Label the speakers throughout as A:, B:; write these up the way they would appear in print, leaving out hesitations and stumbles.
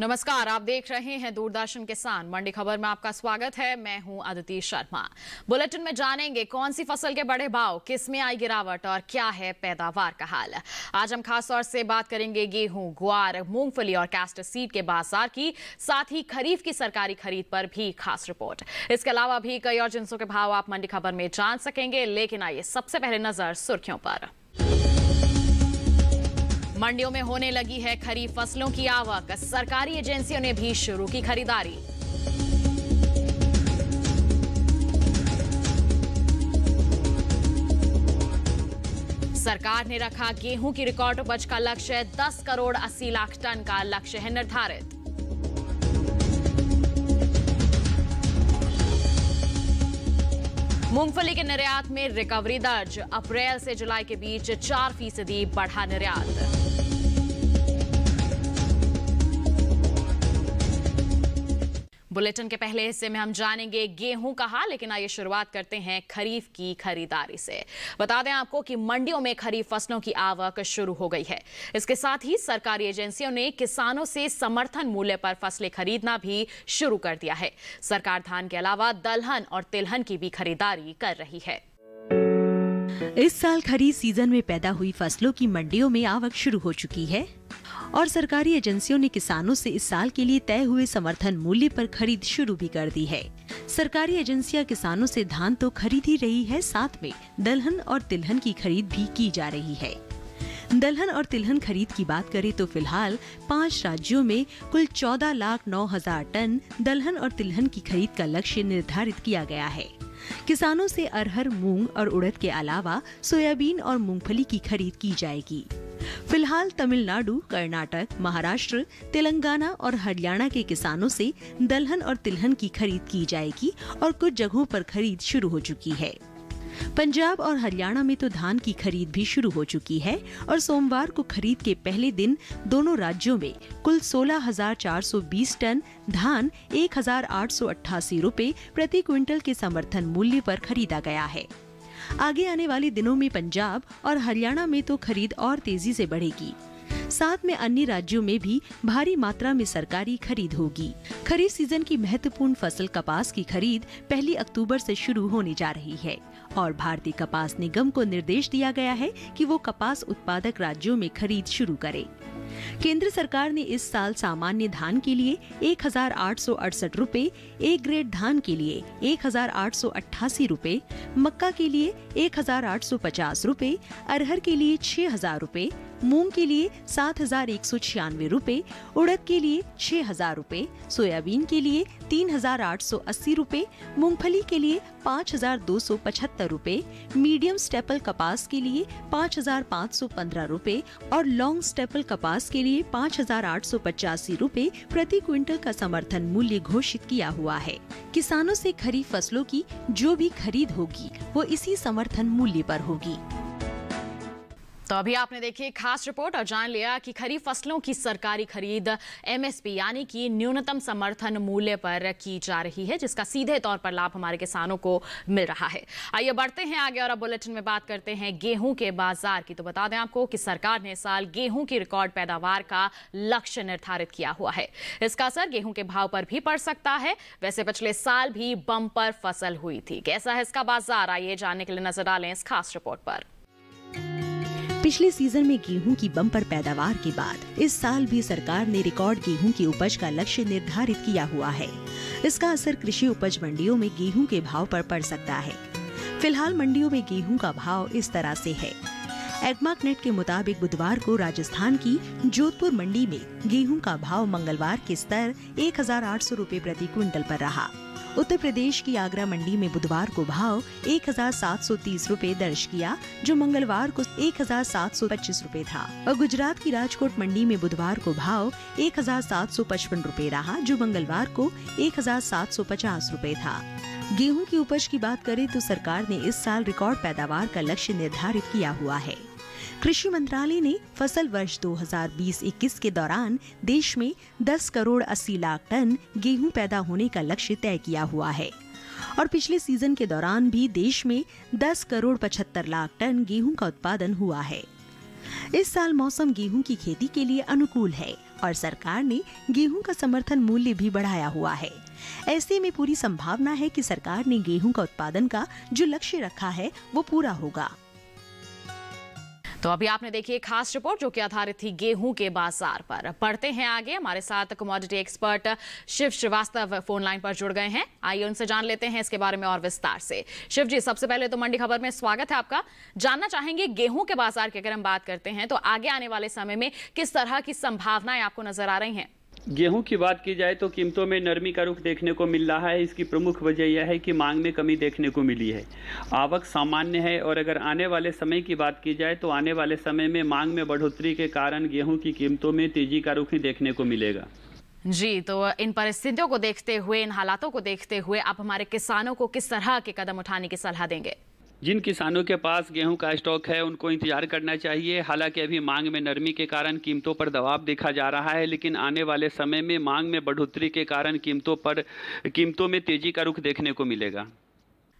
A: नमस्कार, आप देख रहे हैं दूरदर्शन किसान मंडी खबर में आपका स्वागत है। मैं हूं अदिति शर्मा। बुलेटिन में जानेंगे कौन सी फसल के बढ़े भाव, किस में आई गिरावट और क्या है पैदावार का हाल। आज हम खास तौर से बात करेंगे गेहूं, ग्वार, मूंगफली और कैस्टर सीड के बाजार की, साथ ही खरीफ की सरकारी खरीद पर भी खास रिपोर्ट। इसके अलावा भी कई और जिन्सों के भाव आप मंडी खबर में जान सकेंगे, लेकिन आइए सबसे पहले नजर सुर्खियों पर। मंडियों में होने लगी है खरीफ फसलों की आवक, सरकारी एजेंसियों ने भी शुरू की खरीदारी। सरकार ने रखा गेहूं की रिकॉर्ड उपज का लक्ष्य, 10 करोड़ 80 लाख टन का लक्ष्य है निर्धारित। मूंगफली के निर्यात में रिकवरी दर्ज, अप्रैल से जुलाई के बीच 4% बढ़ा निर्यात। बुलेटिन के पहले हिस्से में हम जानेंगे गेहूं का हाल, लेकिन आइए शुरुआत करते हैं खरीफ की खरीदारी से। बता दें आपको कि मंडियों में खरीफ फसलों की आवक शुरू हो गई है। इसके साथ ही सरकारी एजेंसियों ने किसानों से समर्थन मूल्य पर फसलें खरीदना भी शुरू कर दिया है। सरकार धान के अलावा दलहन और तिलहन की भी खरीदारी कर रही है।
B: इस साल खरीफ सीजन में पैदा हुई फसलों की मंडियों में आवक शुरू हो चुकी है और सरकारी एजेंसियों ने किसानों से इस साल के लिए तय हुए समर्थन मूल्य पर खरीद शुरू भी कर दी है। सरकारी एजेंसियां किसानों से धान तो खरीद ही रही है, साथ में दलहन और तिलहन की खरीद भी की जा रही है। दलहन और तिलहन खरीद की बात करें तो फिलहाल 5 राज्यों में कुल 14,09,000 टन दलहन और तिलहन की खरीद का लक्ष्य निर्धारित किया गया है। किसानों से अरहर, मूंग और उड़द के अलावा सोयाबीन और मूंगफली की खरीद की जाएगी। फिलहाल तमिलनाडु, कर्नाटक, महाराष्ट्र, तेलंगाना और हरियाणा के किसानों से दलहन और तिलहन की खरीद की जाएगी और कुछ जगहों पर खरीद शुरू हो चुकी है। पंजाब और हरियाणा में तो धान की खरीद भी शुरू हो चुकी है और सोमवार को खरीद के पहले दिन दोनों राज्यों में कुल 16,420 टन धान 1,888 रुपए प्रति क्विंटल के समर्थन मूल्य पर खरीदा गया है। आगे आने वाले दिनों में पंजाब और हरियाणा में तो खरीद और तेजी से बढ़ेगी। साथ में अन्य राज्यों में भी भारी मात्रा में सरकारी खरीद होगी। खरीफ सीजन की महत्वपूर्ण फसल कपास की खरीद 1 अक्टूबर से शुरू होने जा रही है और भारतीय कपास निगम को निर्देश दिया गया है कि वो कपास उत्पादक राज्यों में खरीद शुरू करे। केंद्र सरकार ने इस साल सामान्य धान के लिए 1,868 रुपए, ए ग्रेड धान के लिए 1,888 रुपए, मक्का के लिए 1,850 रुपए, अरहर के लिए 6,000 रुपए, मूंग के लिए 7,196 रुपए, उड़द के लिए 6,000 रुपए, सोयाबीन के लिए 3,880 रुपए, मूंगफली के लिए 5,275 रुपए, मीडियम स्टेपल कपास के लिए 5,515 रुपए और लॉन्ग स्टेपल कपास के लिए 5,885 रुपए प्रति क्विंटल का समर्थन मूल्य घोषित किया हुआ है। किसानों से खरीफ फसलों की जो भी खरीद होगी वो इसी समर्थन मूल्य पर होगी।
A: तो अभी आपने देखी खास रिपोर्ट और जान लिया कि खरीफ फसलों की सरकारी खरीद एमएसपी यानी कि न्यूनतम समर्थन मूल्य पर की जा रही है, जिसका सीधे तौर पर लाभ हमारे किसानों को मिल रहा है। आइए बढ़ते हैं आगे और अब बुलेटिन में बात करते हैं गेहूं के बाजार की। तो बता दें आपको कि सरकार ने इस साल गेहूं की रिकॉर्ड पैदावार का लक्ष्य निर्धारित किया हुआ है। इसका असर गेहूं के भाव पर भी पड़ सकता है। वैसे पिछले साल भी बम्पर फसल हुई थी। कैसा है इसका बाजार, आइए जानने के लिए नजर डालें इस खास रिपोर्ट पर।
B: पिछले सीजन में गेहूं की बम्पर पैदावार के बाद इस साल भी सरकार ने रिकॉर्ड गेहूं की उपज का लक्ष्य निर्धारित किया हुआ है। इसका असर कृषि उपज मंडियों में गेहूं के भाव पर पड़ सकता है। फिलहाल मंडियों में गेहूं का भाव इस तरह से है। एग्मार्कनेट के मुताबिक बुधवार को राजस्थान की जोधपुर मंडी में गेहूं का भाव मंगलवार के स्तर 1,800 रुपए प्रति क्विंटल पर रहा। उत्तर प्रदेश की आगरा मंडी में बुधवार को भाव 1,730 रुपए दर्ज किया, जो मंगलवार को 1,725 रुपए था और गुजरात की राजकोट मंडी में बुधवार को भाव 1,755 रुपए रहा, जो मंगलवार को 1,750 रुपए था। गेहूं की उपज की बात करें तो सरकार ने इस साल रिकॉर्ड पैदावार का लक्ष्य निर्धारित किया हुआ है। कृषि मंत्रालय ने फसल वर्ष 2020-21 के दौरान देश में 10 करोड़ 80 लाख टन गेहूं पैदा होने का लक्ष्य तय किया हुआ है और पिछले सीजन के दौरान भी देश में 10 करोड़ 75 लाख टन गेहूं का उत्पादन हुआ है। इस साल मौसम गेहूं की खेती के लिए अनुकूल है और सरकार ने गेहूं का समर्थन मूल्य भी बढ़ाया हुआ है। ऐसे में पूरी संभावना है कि सरकार ने गेहूं का उत्पादन का जो लक्ष्य रखा है वो पूरा होगा।
A: तो अभी आपने देखी एक खास रिपोर्ट जो कि आधारित थी गेहूं के बाजार पर। बढ़ते हैं आगे, हमारे साथ commodity expert Shiv Srivastava phone line पर जुड़ गए हैं। आइए उनसे जान लेते हैं इसके बारे में और विस्तार से। शिव जी, सबसे पहले तो मंडी खबर में स्वागत है आपका। जानना चाहेंगे गेहूं के बाजार की अगर हम बात करते हैं तो आगे आने वाले समय में किस तरह की संभावनाएं आपको नजर आ रही हैं?
C: गेहूं की बात की जाए तो कीमतों में नरमी का रुख देखने को मिल रहा है। इसकी प्रमुख वजह यह है कि मांग में कमी देखने को मिली है, आवक सामान्य है। और अगर आने वाले समय की बात की जाए तो आने वाले समय में मांग में बढ़ोतरी के कारण गेहूं की कीमतों में तेजी का रुख ही देखने को मिलेगा।
A: जी, तो इन परिस्थितियों को देखते हुए, इन हालातों को देखते हुए आप हमारे किसानों को किस तरह के कदम उठाने की सलाह देंगे?
C: जिन किसानों के पास गेहूं का स्टॉक है उनको इंतजार करना चाहिए। हालांकि अभी मांग में नरमी के कारण कीमतों पर दबाव देखा जा रहा है, लेकिन आने वाले समय में मांग में बढ़ोतरी के कारण कीमतों में तेजी का रुख देखने को मिलेगा।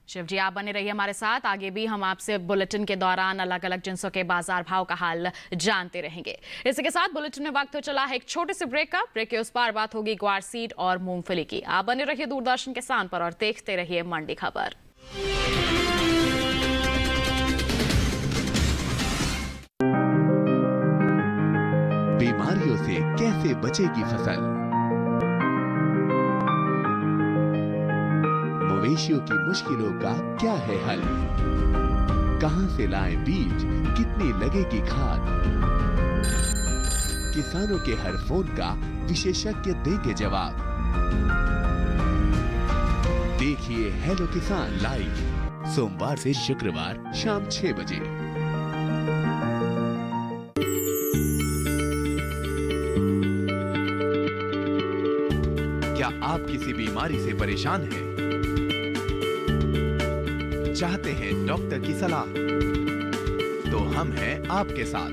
A: शिव जी, आप बने रहिए हमारे साथ। आगे भी हम आपसे बुलेटिन के दौरान अलग अलग जिन्सों के बाजार भाव का हाल जानते रहेंगे। इसी के साथ बुलेटिन में वक्त हो चला है एक छोटे से ब्रेक का। ब्रेक के उस पार बात होगी ग्वार सीड और मूंगफली की। आप बने रहिए दूरदर्शन किसान पर और देखते रहिए मंडी खबर।
D: बीमारियों से कैसे बचेगी फसल? मवेशियों की मुश्किलों का क्या है हल? कहां से लाएं बीज, कितनी लगेगी खाद? किसानों के हर फोन का विशेषज्ञ देंगे जवाब। देखिए हेलो किसान लाइव सोमवार से शुक्रवार शाम 6 बजे। क्या आप किसी बीमारी से परेशान हैं? चाहते हैं डॉक्टर की सलाह? तो हम हैं आपके साथ।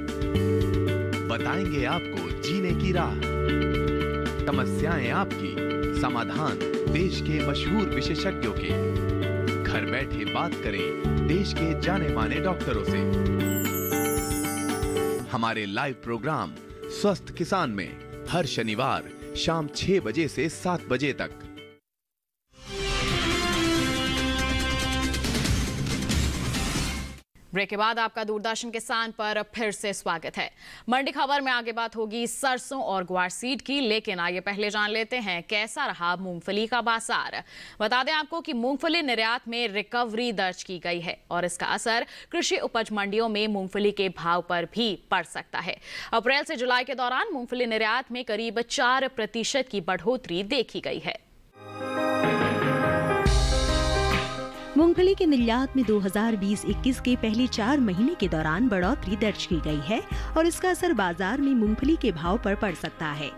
D: बताएंगे आपको जीने की राह। समस्याएं आपकी, समाधान देश के मशहूर विशेषज्ञों के। घर बैठे बात करें देश के जाने माने डॉक्टरों से। हमारे लाइव प्रोग्राम स्वस्थ किसान में हर शनिवार शाम 6 बजे से 7 बजे तक।
A: ब्रेक के बाद आपका दूरदर्शन किसान पर फिर से स्वागत है। मंडी खबर में आगे बात होगी सरसों और ग्वार सीड की, लेकिन आइए पहले जान लेते हैं कैसा रहा मूंगफली का बाजार। बता दें आपको कि मूंगफली निर्यात में रिकवरी दर्ज की गई है और इसका असर कृषि उपज मंडियों में मूंगफली के भाव पर भी पड़ सकता है। अप्रैल से जुलाई के दौरान मूंगफली निर्यात में करीब 4% की बढ़ोतरी देखी गई है।
B: मूंगफली के निर्यात में 2020-21 के पहले 4 महीने के दौरान बढ़ोतरी दर्ज की गई है और इसका असर बाजार में मूंगफली के भाव पर पड़ सकता है।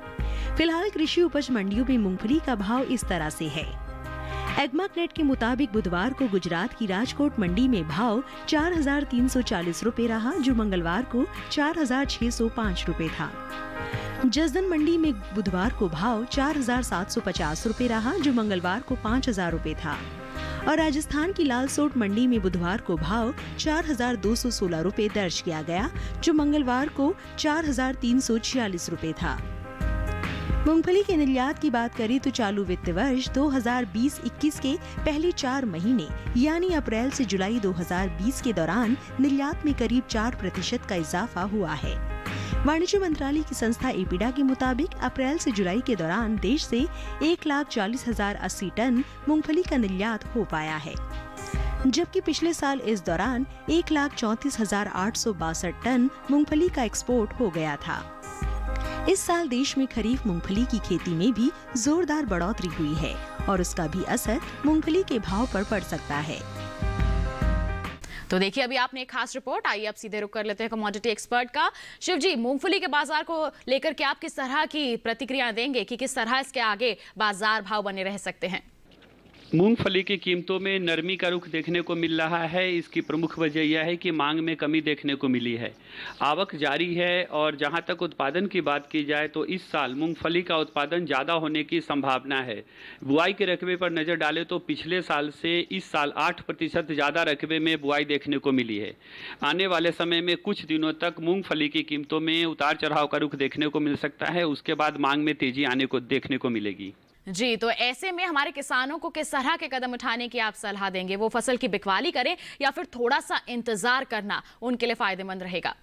B: फिलहाल कृषि उपज मंडियों में मूंगफली का भाव इस तरह से है। एग्माकनेट के मुताबिक बुधवार को गुजरात की राजकोट मंडी में भाव 4,340 रुपए रहा, जो मंगलवार को 4,605 रुपए था। जसदन मंडी में बुधवार को भाव 4,750 रुपए रहा, जो मंगलवार को 5,000 रुपए था। और राजस्थान की लालसोट मंडी में बुधवार को भाव 4,216 रुपए दर्ज किया गया, जो मंगलवार को 4,346 रुपए था। मूंगफली के निर्यात की बात करें तो चालू वित्त वर्ष 2020-21 के पहले 4 महीने यानी अप्रैल से जुलाई 2020 के दौरान निर्यात में करीब 4% का इजाफा हुआ है। वाणिज्य मंत्रालय की संस्था एपीडा के मुताबिक अप्रैल से जुलाई के दौरान देश से 1,40,080 टन मूंगफली का निर्यात हो पाया है, जबकि पिछले साल इस दौरान 1,34,862 टन मूंगफली का एक्सपोर्ट हो गया था। इस साल देश में खरीफ मूंगफली की खेती में भी जोरदार बढ़ोतरी हुई है और उसका भी असर मूंगफली के भाव पर पड़ सकता है।
A: तो देखिए, अभी आपने एक खास रिपोर्ट। आइए अब सीधे रुक कर लेते हैं कमोडिटी एक्सपर्ट का। शिव जी, मूंगफली के बाजार को लेकर के आप किस तरह की प्रतिक्रिया देंगे कि किस तरह इसके आगे बाजार भाव बने रह सकते हैं?
C: मूंगफली की कीमतों में नरमी का रुख देखने को मिल रहा है। इसकी प्रमुख वजह यह है कि मांग में कमी देखने को मिली है। आवक जारी है और जहां तक उत्पादन की बात की जाए तो इस साल मूंगफली का उत्पादन ज़्यादा होने की संभावना है। बुआई के रकबे पर नज़र डालें तो पिछले साल से इस साल 8% ज़्यादा रकबे में बुआई देखने को मिली है। आने वाले समय में कुछ दिनों तक मूंगफली की कीमतों में उतार चढ़ाव का रुख देखने को मिल सकता है। उसके बाद मांग में तेजी आने को देखने को मिलेगी।
A: जी, तो ऐसे में हमारे किसानों को किस तरह के कदम उठाने की आप सलाह देंगे? वो फसल की बिकवाली करें या फिर थोड़ा सा इंतजार करना उनके लिए फायदेमंद रहेगा?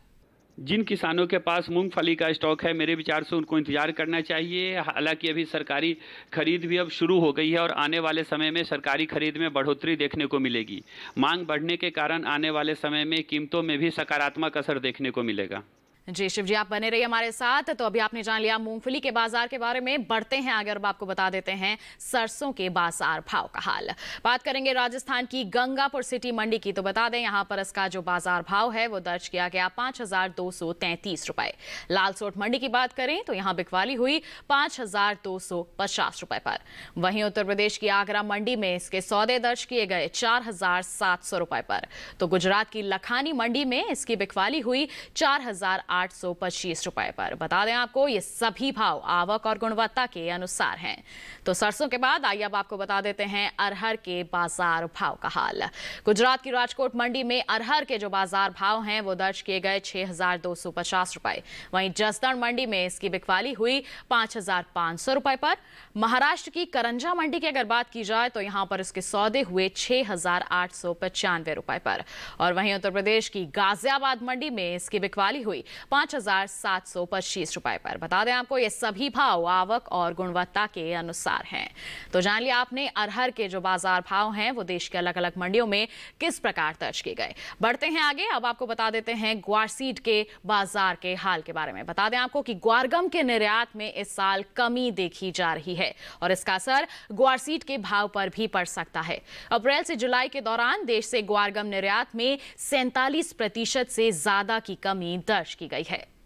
C: जिन किसानों के पास मूंगफली का स्टॉक है, मेरे विचार से उनको इंतजार करना चाहिए। हालांकि अभी सरकारी खरीद भी अब शुरू हो गई है और आने वाले समय में सरकारी खरीद में बढ़ोतरी देखने को मिलेगी। मांग बढ़ने के कारण आने वाले समय में कीमतों में भी सकारात्मक असर देखने को मिलेगा।
A: जी शिव जी, आप बने रहिए हमारे साथ। तो अभी आपने जान लिया मूंगफली के बाजार के बारे में। बढ़ते हैं आगे और आपको बता देते हैं सरसों के बाजार भाव का हाल। बात करेंगे राजस्थान की गंगापुर सिटी मंडी की। तो बता दें यहां पर इसका जो बाजार भाव है वो दर्ज किया गया 5,233 रुपए। लालसोट मंडी की बात करें तो यहां बिकवाली हुई 5,250 रुपए पर। वहीं उत्तर प्रदेश की आगरा मंडी में इसके सौदे दर्ज किए गए 4,700 रुपए पर। तो गुजरात की लखानी मंडी में इसकी बिकवाली हुई 4,825 रुपए पर। बता दें आपको ये सभी भाव आवक और गुणवत्ता के अनुसार हैं। तो सरसों के बाद आइए अब आपको बता देते हैं अरहर के बाजार भाव का हाल। गुजरात की राजकोट मंडी में अरहर के जो बाजार भाव हैं वो दर्ज किए गए 6,250 रुपए। वहीं जसदण मंडी में इसकी बिकवाली हुई 5,500 रुपए पर। महाराष्ट्र की करंजा मंडी की अगर बात की जाए तो यहां पर इसके सौदे हुए 6,895 रुपए पर। और वहीं उत्तर प्रदेश की गाजियाबाद मंडी में इसकी बिकवाली हुई 5,725 रुपए पर। बता दें आपको ये सभी भाव आवक और गुणवत्ता के अनुसार हैं। तो जान लिया आपने अरहर के जो बाजार भाव हैं वो देश के अलग अलग मंडियों में किस प्रकार दर्ज किए गए। बढ़ते हैं आगे, अब आपको बता देते हैं ग्वार सीड के बाजार के हाल के बारे में। बता दें आपको कि ग्वारगम के निर्यात में इस साल कमी देखी जा रही है और इसका असर ग्वार सीड के भाव पर भी पड़ सकता है। अप्रैल से जुलाई के दौरान देश से ग्वारगम निर्यात में 47% से ज्यादा की कमी दर्ज की गई है।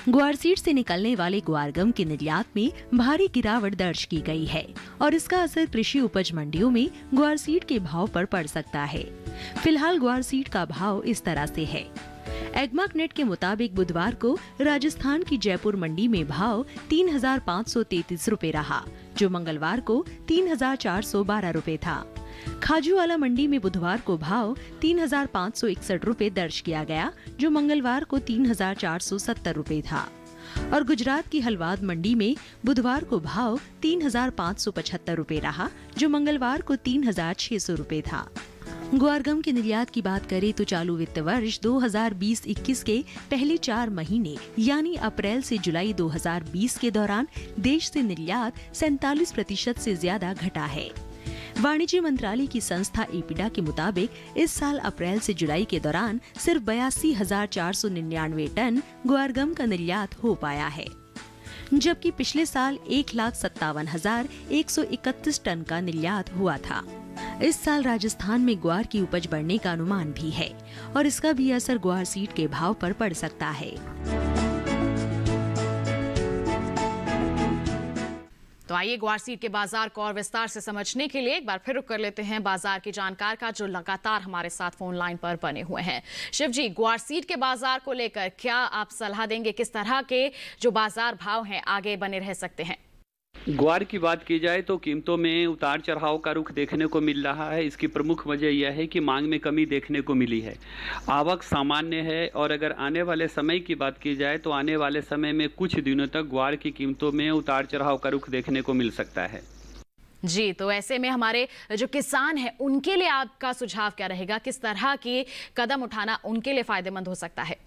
B: ग्वार सीड से निकलने वाले ग्वारगम के निर्यात में भारी गिरावट दर्ज की गई है और इसका असर कृषि उपज मंडियों में ग्वार सीड के भाव पर पड़ सकता है। फिलहाल ग्वार सीड का भाव इस तरह से है। एग्मार्क नेट के मुताबिक बुधवार को राजस्थान की जयपुर मंडी में भाव 3,533 रुपए रहा, जो मंगलवार को 3,412 रुपए था। खाजूवाला मंडी में बुधवार को भाव 3,561 रुपए दर्ज किया गया, जो मंगलवार को 3,470 रुपए था। और गुजरात की हलवाद मंडी में बुधवार को भाव 3,575 रुपए रहा, जो मंगलवार को 3,600 रुपए था। ग्वारगम के निर्यात की बात करें तो चालू वित्त वर्ष 2020-21 के पहले 4 महीने यानी अप्रैल से जुलाई 2020 के दौरान देश से निर्यात 47% से ज्यादा घटा है। वाणिज्य मंत्रालय की संस्था एपीडा के मुताबिक इस साल अप्रैल से जुलाई के दौरान सिर्फ 82,499 टन ग्वारगम का निर्यात हो पाया है, जबकि पिछले साल 1,57,131 टन का निर्यात हुआ था। इस साल राजस्थान में ग्वार की उपज बढ़ने का अनुमान भी है और इसका भी असर ग्वार सीड के भाव पर पड़ सकता है।
A: तो आइए ग्वार सीड के बाजार को और विस्तार से समझने के लिए एक बार फिर रुक कर लेते हैं बाजार के जानकार का, जो लगातार हमारे साथ फोन लाइन पर बने हुए हैं। शिव जी, ग्वार सीड के बाजार को लेकर क्या आप सलाह देंगे? किस तरह के जो बाजार भाव हैं आगे बने रह सकते हैं?
C: ग्वार की बात की जाए तो कीमतों में उतार चढ़ाव का रुख देखने को मिल रहा है। इसकी प्रमुख वजह यह है कि मांग में कमी देखने को मिली है। आवक सामान्य है और अगर आने वाले समय की बात की जाए तो आने वाले समय में कुछ दिनों तक ग्वार की कीमतों में उतार चढ़ाव का रुख देखने को मिल सकता है।
A: जी, तो ऐसे में हमारे जो किसान हैं उनके लिए आपका सुझाव क्या रहेगा? किस तरह के कदम उठाना उनके लिए फायदेमंद हो सकता है?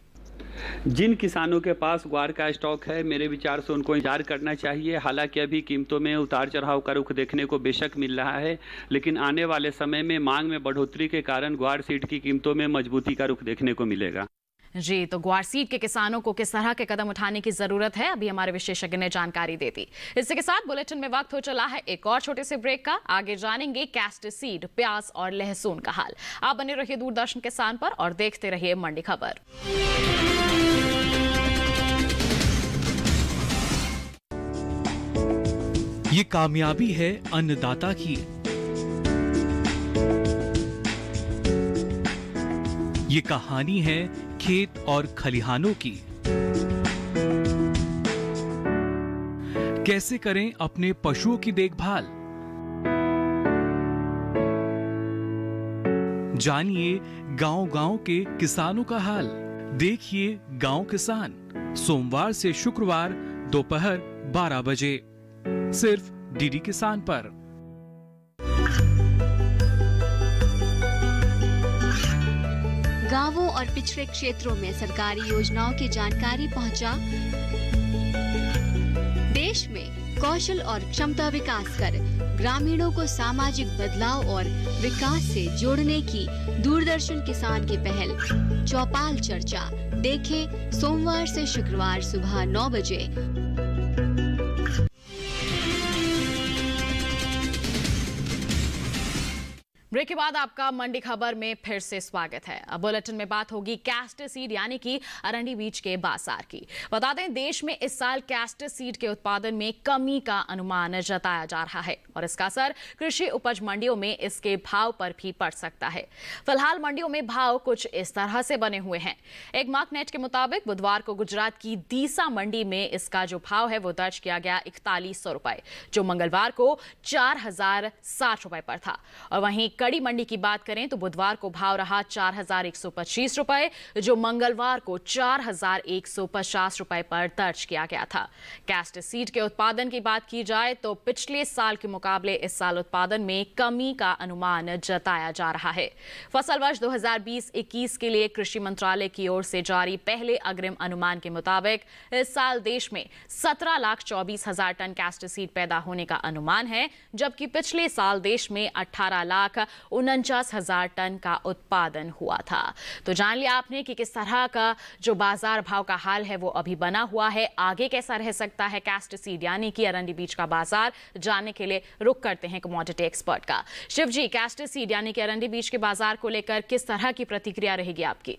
C: जिन किसानों के पास ग्वार का स्टॉक है, मेरे विचार से उनको इंतजार करना चाहिए। हालांकि अभी कीमतों में उतार चढ़ाव का रुख देखने को बेशक मिल रहा है, लेकिन आने वाले समय में मांग में बढ़ोतरी के कारण ग्वार सीड की कीमतों में मजबूती का रुख देखने को मिलेगा।
A: जी, तो ग्वार सीड के किसानों को किस तरह के कदम उठाने की जरूरत है, अभी हमारे विशेषज्ञ ने जानकारी दे दी। इसी के साथ बुलेटिन में वक्त हो चला है एक और छोटे से ब्रेक का। आगे जानेंगे कैस्टर सीड, प्याज और लहसुन का हाल। आप बने रहिए दूरदर्शन किसान पर और देखते रहिए मंडी खबर।
E: ये कामयाबी है अन्नदाता की। ये कहानी है खेत और खलिहानों की। कैसे करें अपने पशुओं की देखभाल, जानिए गांव-गांव के किसानों का हाल। देखिए गांव किसान, सोमवार से शुक्रवार दोपहर 12 बजे सिर्फ डीडी किसान पर।
F: गांवों और पिछड़े क्षेत्रों में सरकारी योजनाओं की जानकारी पहुंचा। देश में कौशल और क्षमता विकास कर ग्रामीणों को सामाजिक बदलाव और विकास से जोड़ने की दूरदर्शन किसान की पहल चौपाल चर्चा देखें सोमवार से शुक्रवार सुबह 9 बजे।
A: ब्रेक के बाद आपका मंडी खबर में फिर से स्वागत है। अब बुलेटिन में बात होगी कैस्टर सीड यानी कि अरंडी बीज के बाजार की। बता दें, देश में इस साल कैस्टर सीड के उत्पादन में कमी का अनुमान जताया जा रहा है और इसका असर कृषि उपज मंडियों में इसके भाव पर भी पड़ सकता है। फिलहाल मंडियों में भाव कुछ इस तरह से बने हुए हैं। एक मार्कनेट के मुताबिक बुधवार को गुजरात की दीसा मंडी में इसका जो भाव है वो दर्ज किया गया 4100 रुपए, जो मंगलवार को 4060 रुपए पर था। और वहीं कड़ी मंडी की बात करें तो बुधवार को भाव रहा 4125 रुपए, जो मंगलवार को 4150 रुपए पर दर्ज किया गया था। कैस्टर सीड के उत्पादन की बात की जाए तो पिछले साल के मुकाबले इस साल उत्पादन में कमी का अनुमान जताया जा रहा है। फसल वर्ष 2020-21 के लिए कृषि मंत्रालय की ओर से जारी पहले अग्रिम अनुमान के मुताबिक इस साल देश में 17,24,000 टन कैस्टर सीड पैदा होने का अनुमान है, जबकि पिछले साल देश में 18,49,000 टन का उत्पादन हुआ था। तो जान लिया आपने कि किस तरह का जो बाजार भाव का हाल है वो अभी बना हुआ है। आगे कैसा रह सकता है कैस्टर सीड यानी कि अरंडी बीज का बाजार, जानने के लिए रुक करते हैं कमोडिटी एक्सपर्ट का। शिव जी, कैस्टर सीड यानी कि अरंडी बीज के बाजार को लेकर किस तरह की प्रतिक्रिया रहेगी आपकी?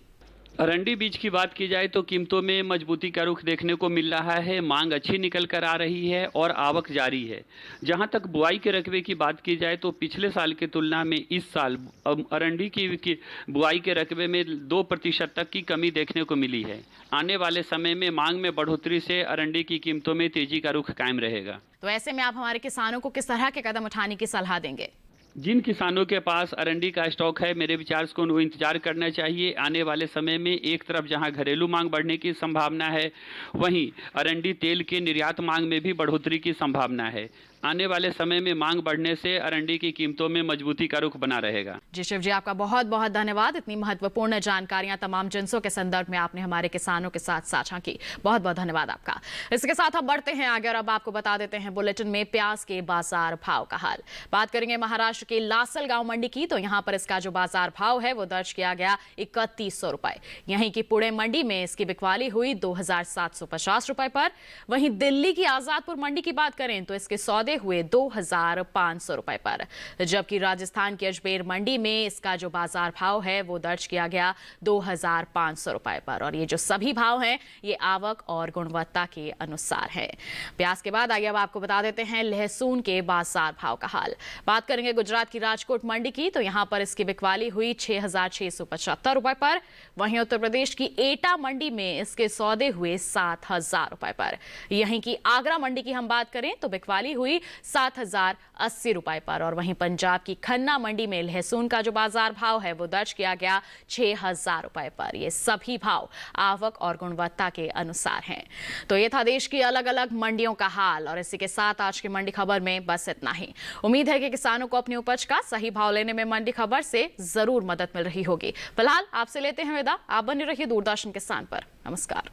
C: अरंडी बीज की बात की जाए तो कीमतों में मजबूती का रुख देखने को मिल रहा है। मांग अच्छी निकल कर आ रही है और आवक जारी है। जहां तक बुआई के रकबे की बात की जाए तो पिछले साल की तुलना में इस साल अरंडी की बुआई के रकबे में 2% तक की कमी देखने को मिली है। आने वाले समय में मांग में बढ़ोतरी से अरंडी की कीमतों में तेजी का रुख कायम रहेगा।
A: तो ऐसे में आप हमारे किसानों को किस तरह के कदम उठाने की सलाह देंगे?
C: जिन किसानों के पास अरंडी का स्टॉक है, मेरे विचार से उनको इंतजार करना चाहिए। आने वाले समय में एक तरफ जहां घरेलू मांग बढ़ने की संभावना है, वहीं अरंडी तेल के निर्यात मांग में भी बढ़ोतरी की संभावना है। आने वाले समय में मांग बढ़ने से अरंडी की कीमतों में मजबूती का रुख बना रहेगा।
A: जी शिव जी, आपका बहुत बहुत धन्यवाद। इतनी महत्वपूर्ण जानकारियां तमाम जिन्सों के संदर्भ में आपने हमारे किसानों के साथ साझा की। बहुत बहुत धन्यवाद आपका। इसके साथ हम बढ़ते हैं आगे और अब आपको बता देते हैं बुलेटिन में प्याज के बाजार भाव का हाल। बात करेंगे महाराष्ट्र के लासलगांव मंडी की, तो यहाँ पर इसका जो बाजार भाव है वो दर्ज किया गया 3100 रुपए। यहीं की पुणे मंडी में इसकी बिकवाली हुई 2750 रुपए पर। वहीं दिल्ली की आजादपुर मंडी की बात करें तो इसके सौदे हुए 2500 रुपए पर, जबकि राजस्थान की अजमेर मंडी में इसका जो बाजार भाव है वो दर्ज किया गया 2500 रुपए पर। और ये जो सभी भाव हैं ये आवक और गुणवत्ता के अनुसार है। प्याज के बाद आइए अब आपको बता देते हैं लहसुन के बाजार भाव का हाल। बात करेंगे गुजरात की राजकोट मंडी की, तो यहां पर इसकी बिकवाली हुई 6675 रुपए पर। वहीं उत्तर प्रदेश की एटा मंडी में इसके सौदे हुए 7000 रुपए पर। यहीं की आगरा मंडी की हम बात करें तो बिकवाली हुई 7080 रुपए पर। और वहीं पंजाब की खन्ना मंडी में लहसुन का जो बाजार भाव है वो दर्ज किया गया 6000 रुपए पर। ये सभी भाव आवक और गुणवत्ता के अनुसार हैं। तो ये था देश की अलग अलग मंडियों का हाल और इसी के साथ आज की मंडी खबर में बस इतना ही। उम्मीद है कि किसानों को अपनी उपज का सही भाव लेने में मंडी खबर से जरूर मदद मिल रही होगी। फिलहाल आपसे लेते हैं विदा। आप बने रहिए दूरदर्शन किसान पर। नमस्कार।